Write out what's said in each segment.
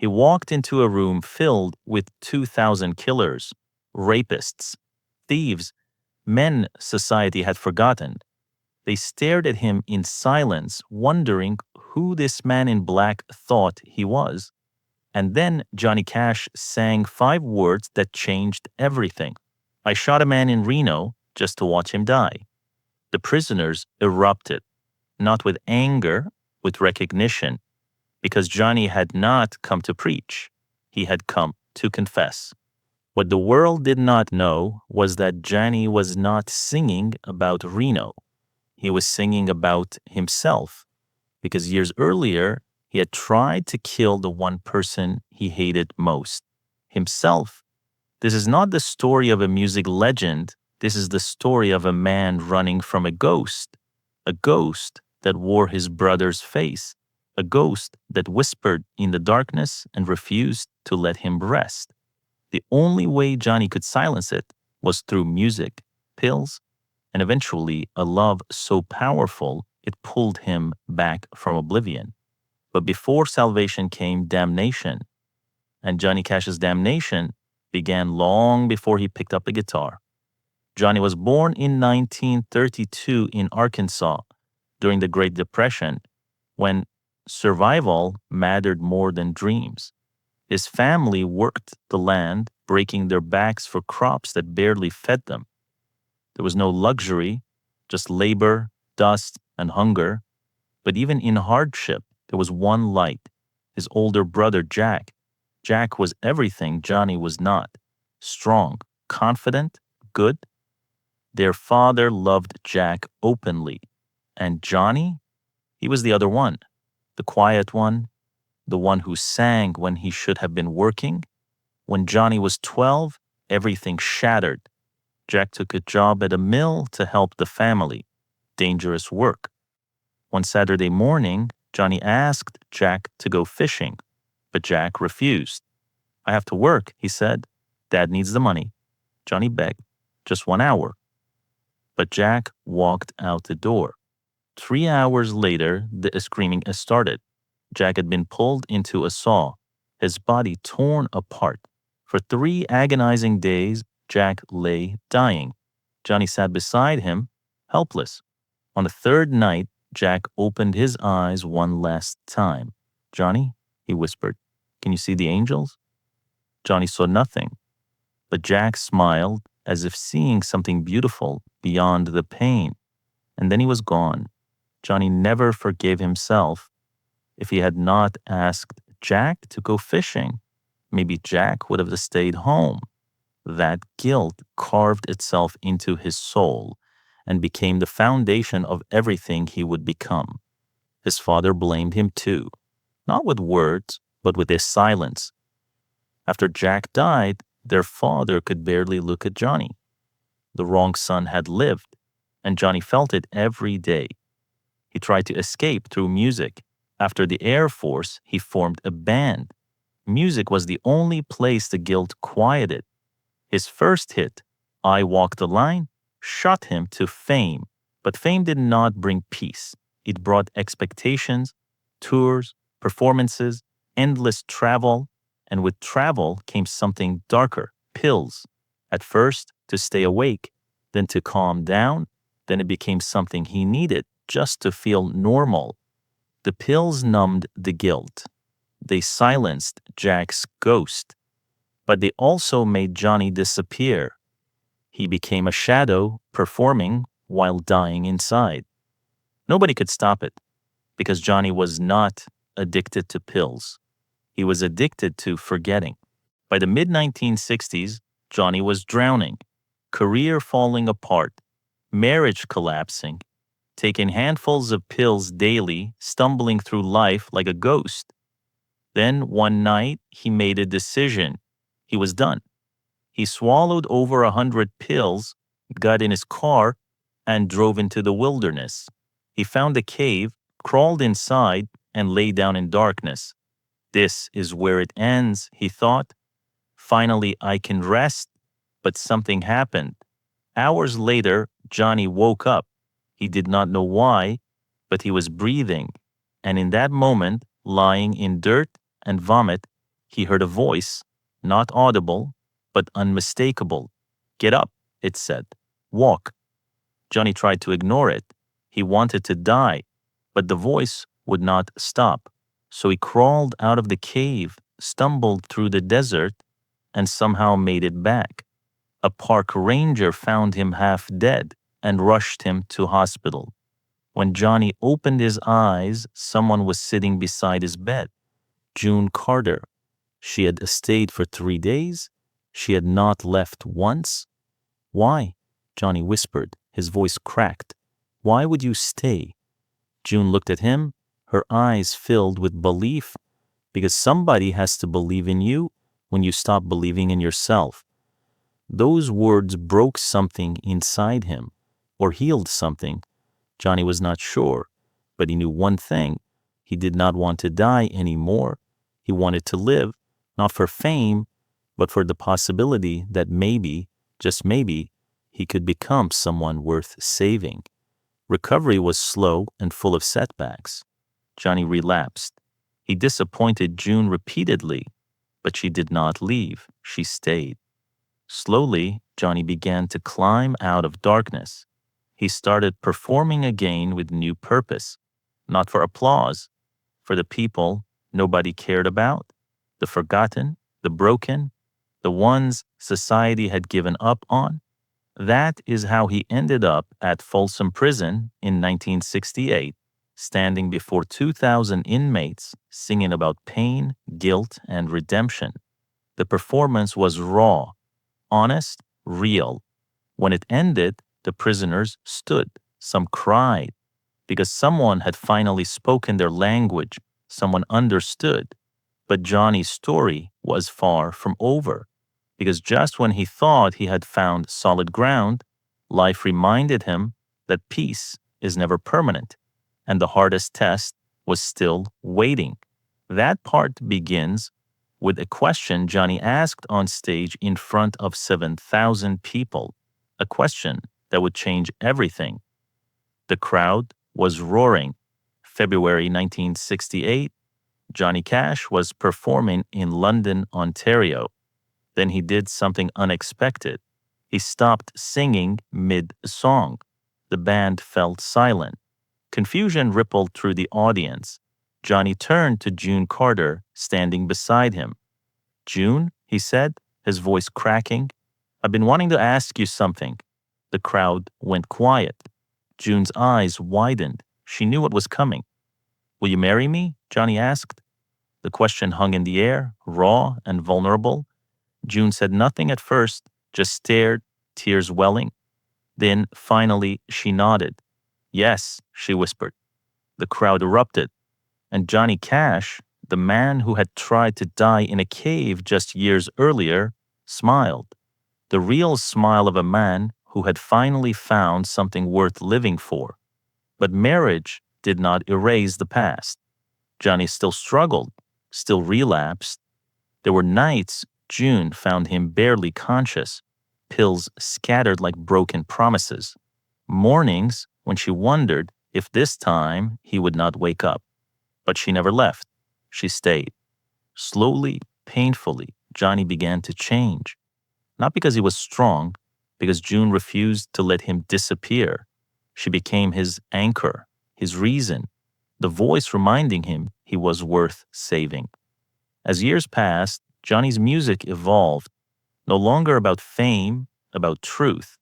He walked into a room filled with 2,000 killers, rapists, thieves, men society had forgotten. They stared at him in silence, wondering who this man in black thought he was. And then Johnny Cash sang 5 words that changed everything. I shot a man in Reno just to watch him die. The prisoners erupted, not with anger, with recognition, because Johnny had not come to preach. He had come to confess. What the world did not know was that Johnny was not singing about Reno. He was singing about himself, because years earlier, he had tried to kill the one person he hated most, himself. This is not the story of a music legend. This is the story of a man running from a ghost that wore his brother's face, a ghost that whispered in the darkness and refused to let him rest. The only way Johnny could silence it was through music, pills, and eventually a love so powerful it pulled him back from oblivion. But before salvation came damnation, and Johnny Cash's damnation began long before he picked up a guitar. Johnny was born in 1932 in Arkansas during the Great Depression, when survival mattered more than dreams. His family worked the land, breaking their backs for crops that barely fed them. There was no luxury, just labor, dust, and hunger. But even in hardship, there was one light, his older brother, Jack. Jack was everything Johnny was not. Strong, confident, good. Their father loved Jack openly. And Johnny? He was the other one, the quiet one, the one who sang when he should have been working. When Johnny was 12, everything shattered. Jack took a job at a mill to help the family. Dangerous work. One Saturday morning, Johnny asked Jack to go fishing, but Jack refused. I have to work, he said. Dad needs the money. Johnny begged. Just 1 hour. But Jack walked out the door. 3 hours later, the screaming started. Jack had been pulled into a saw, his body torn apart. For 3 agonizing days, Jack lay dying. Johnny sat beside him, helpless. On the 3rd night, Jack opened his eyes one last time. Johnny, he whispered, can you see the angels? Johnny saw nothing, but Jack smiled as if seeing something beautiful beyond the pain. And then he was gone. Johnny never forgave himself. If he had not asked Jack to go fishing, maybe Jack would have stayed home. That guilt carved itself into his soul and became the foundation of everything he would become. His father blamed him too, not with words, but with his silence. After Jack died, their father could barely look at Johnny. The wrong son had lived, and Johnny felt it every day. He tried to escape through music. After the Air Force, he formed a band. Music was the only place the guilt quieted. His first hit, I Walk the Line, shot him to fame. But fame did not bring peace. It brought expectations, tours, performances, endless travel, and with travel came something darker, pills. At first, to stay awake, then to calm down, then it became something he needed just to feel normal. The pills numbed the guilt. They silenced Jack's ghost, but they also made Johnny disappear. He became a shadow, performing while dying inside. Nobody could stop it, because Johnny was not addicted to pills. He was addicted to forgetting. By the mid-1960s, Johnny was drowning, career falling apart, marriage collapsing, taking handfuls of pills daily, stumbling through life like a ghost. Then one night, he made a decision. He was done. He swallowed over 100 pills, got in his car, and drove into the wilderness. He found a cave, crawled inside, and lay down in darkness. This is where it ends, he thought. Finally, I can rest. But something happened. Hours later, Johnny woke up. He did not know why, but he was breathing. And in that moment, lying in dirt and vomit, He heard a voice, not audible, but unmistakable. "Get up," it said. "Walk." Johnny tried to ignore it. He wanted to die, but the voice would not stop. So he crawled out of the cave, stumbled through the desert, and somehow made it back. A park ranger found him half dead and rushed him to hospital. When Johnny opened his eyes, someone was sitting beside his bed. June Carter. She had stayed for 3 days. She had not left once. "Why?" Johnny whispered. His voice cracked. "Why would you stay?" June looked at him, her eyes filled with belief. "Because somebody has to believe in you when you stop believing in yourself." Those words broke something inside him, or healed something. Johnny was not sure, but he knew one thing. He did not want to die anymore. He wanted to live, not for fame, but for the possibility that maybe, just maybe, he could become someone worth saving. Recovery was slow and full of setbacks. Johnny relapsed. He disappointed June repeatedly, but she did not leave. She stayed. Slowly, Johnny began to climb out of darkness. He started performing again with new purpose, not for applause, for the people nobody cared about, the forgotten, the broken, the ones society had given up on. That is how he ended up at Folsom Prison in 1968, standing before 2,000 inmates singing about pain, guilt, and redemption. The performance was raw, honest, real. When it ended, the prisoners stood. Some cried because someone had finally spoken their language. Someone understood. But Johnny's story was far from over, because just when he thought he had found solid ground, life reminded him that peace is never permanent, and the hardest test was still waiting. That part begins with a question Johnny asked on stage in front of 7,000 people, a question that would change everything. The crowd was roaring. February 1968, Johnny Cash was performing in London, Ontario. Then he did something unexpected. He stopped singing mid-song. The band fell silent. Confusion rippled through the audience. Johnny turned to June Carter, standing beside him. "June," he said, his voice cracking, "I've been wanting to ask you something." The crowd went quiet. June's eyes widened. She knew what was coming. "Will you marry me?" Johnny asked. The question hung in the air, raw and vulnerable. June said nothing at first, just stared, tears welling. Then, finally, she nodded. "Yes," she whispered. The crowd erupted, and Johnny Cash, the man who had tried to die in a cave just years earlier, smiled. The real smile of a man who had finally found something worth living for. But marriage did not erase the past. Johnny still struggled, still relapsed. There were nights June found him barely conscious, pills scattered like broken promises. Mornings when she wondered if this time he would not wake up. But she never left. She stayed. Slowly, painfully, Johnny began to change. Not because he was strong, because June refused to let him disappear. She became his anchor, his reason, the voice reminding him he was worth saving. As years passed, Johnny's music evolved, no longer about fame, about truth.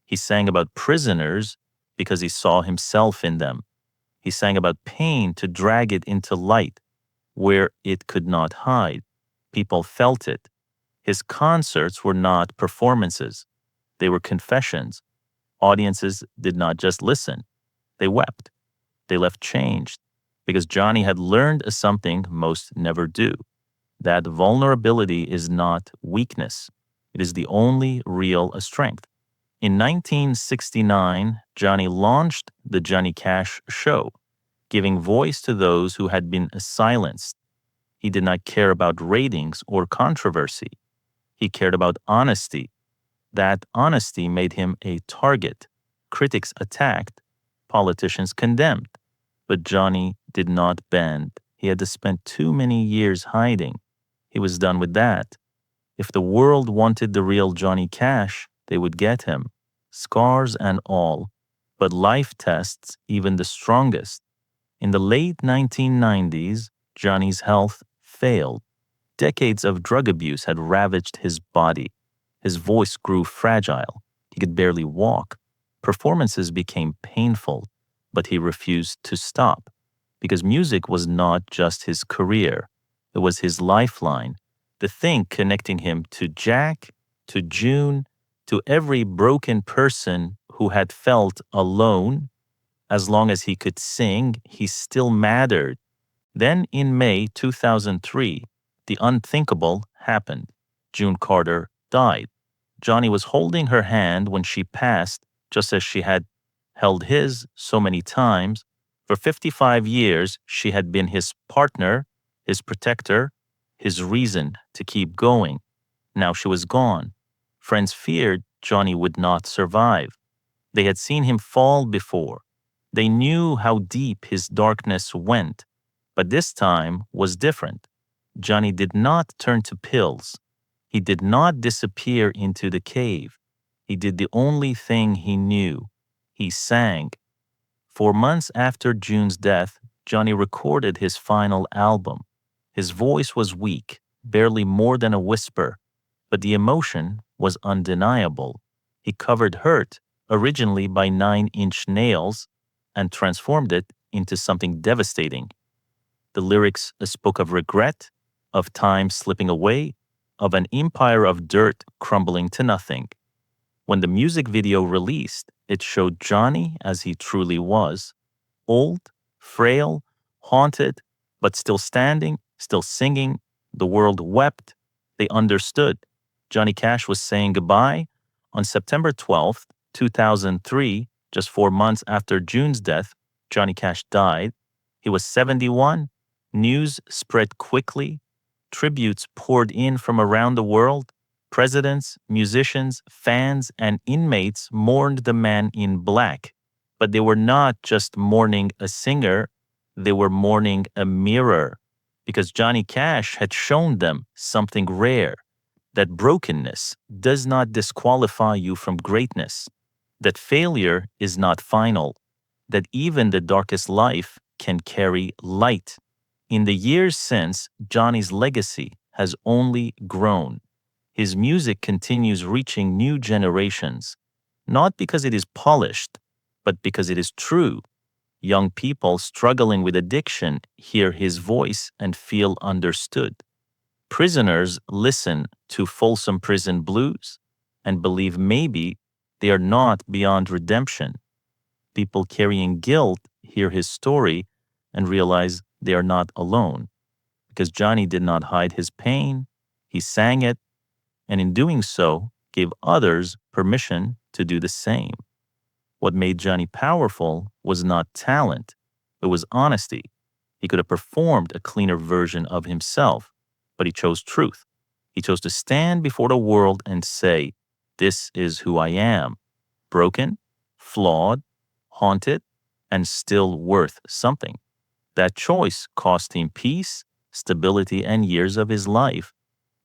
He sang about prisoners because he saw himself in them. He sang about pain to drag it into light, where it could not hide. People felt it. His concerts were not performances. They were confessions. Audiences did not just listen. They wept. They left changed, because Johnny had learned something most never do. That vulnerability is not weakness. It is the only real strength. In 1969, Johnny launched the Johnny Cash Show, giving voice to those who had been silenced. He did not care about ratings or controversy. He cared about honesty. That honesty made him a target. Critics attacked, politicians condemned. But Johnny did not bend. He had to spend too many years hiding. He was done with that. If the world wanted the real Johnny Cash, they would get him, scars and all. But life tests even the strongest. In the late 1990s, Johnny's health failed. Decades of drug abuse had ravaged his body. His voice grew fragile. He could barely walk. Performances became painful, but he refused to stop because music was not just his career. It was his lifeline, the thing connecting him to Jack, to June, to every broken person who had felt alone. As long as he could sing, he still mattered. Then in May 2003, the unthinkable happened. June Carter died. Johnny was holding her hand when she passed, just as she had held his so many times. For 55 years, she had been his partner, his protector, his reason to keep going. Now she was gone. Friends feared Johnny would not survive. They had seen him fall before. They knew how deep his darkness went. But this time was different. Johnny did not turn to pills. He did not disappear into the cave. He did the only thing he knew. He sang. 4 months after June's death, Johnny recorded his final album. His voice was weak, barely more than a whisper, but the emotion was undeniable. He covered hurt, originally by 9-inch nails, and transformed it into something devastating. The lyrics spoke of regret, of time slipping away, of an empire of dirt crumbling to nothing. When the music video released, it showed Johnny as he truly was: old, frail, haunted, but still standing, still singing. The world wept. They understood. Johnny Cash was saying goodbye. On September 12th, 2003, just 4 months after June's death, Johnny Cash died. He was 71. News spread quickly. Tributes poured in from around the world. Presidents, musicians, fans, and inmates mourned the man in black. But they were not just mourning a singer, they were mourning a mirror. Because Johnny Cash had shown them something rare: that brokenness does not disqualify you from greatness, that failure is not final, that even the darkest life can carry light. In the years since, Johnny's legacy has only grown. His music continues reaching new generations, not because it is polished, but because it is true. Young people struggling with addiction hear his voice and feel understood. Prisoners listen to Folsom Prison Blues and believe maybe they are not beyond redemption. People carrying guilt hear his story and realize they are not alone. Because Johnny did not hide his pain, he sang it, and in doing so, gave others permission to do the same. What made Johnny powerful was not talent, it was honesty. He could have performed a cleaner version of himself, but he chose truth. He chose to stand before the world and say, "This is who I am: broken, flawed, haunted, and still worth something." That choice cost him peace, stability, and years of his life,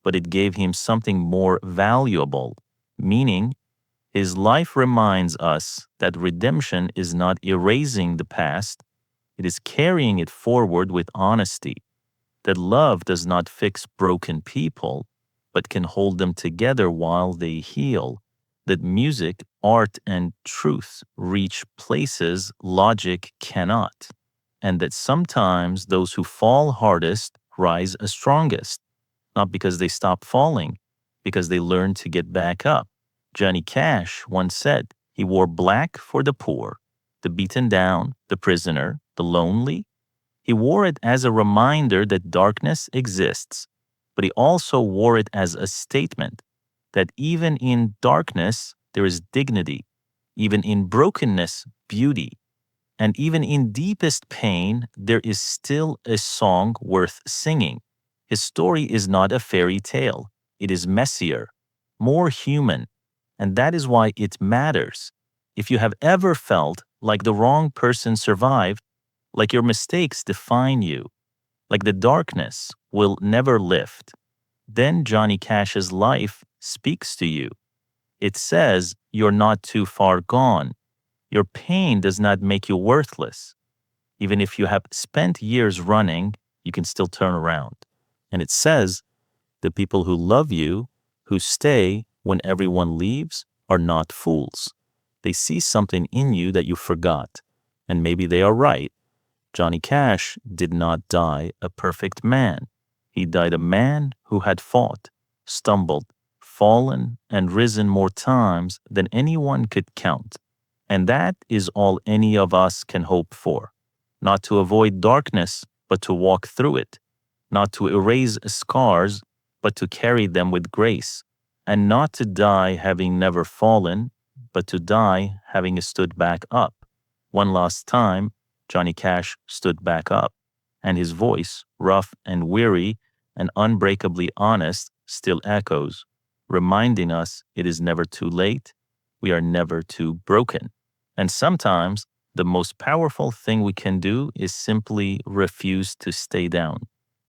but it gave him something more valuable: meaning. His life reminds us that redemption is not erasing the past, it is carrying it forward with honesty. That love does not fix broken people, but can hold them together while they heal. That music, art, and truth reach places logic cannot. And that sometimes those who fall hardest rise strongest, not because they stop falling, because they learn to get back up. Johnny Cash once said he wore black for the poor, the beaten down, the prisoner, the lonely. He wore it as a reminder that darkness exists, but he also wore it as a statement that even in darkness, there is dignity, even in brokenness, beauty, and even in deepest pain, there is still a song worth singing. His story is not a fairy tale, it is messier, more human, and that is why it matters. If you have ever felt like the wrong person survived, like your mistakes define you, like the darkness will never lift, then Johnny Cash's life speaks to you. It says you're not too far gone. Your pain does not make you worthless. Even if you have spent years running, you can still turn around. And it says the people who love you, who stay when everyone leaves, are not fools. They see something in you that you forgot. And maybe they are right. Johnny Cash did not die a perfect man. He died a man who had fought, stumbled, fallen, and risen more times than anyone could count. And that is all any of us can hope for. Not to avoid darkness, but to walk through it. Not to erase scars, but to carry them with grace. And not to die having never fallen, but to die having stood back up. One last time, Johnny Cash stood back up, and his voice, rough and weary and unbreakably honest, still echoes, reminding us it is never too late, we are never too broken. And sometimes the most powerful thing we can do is simply refuse to stay down.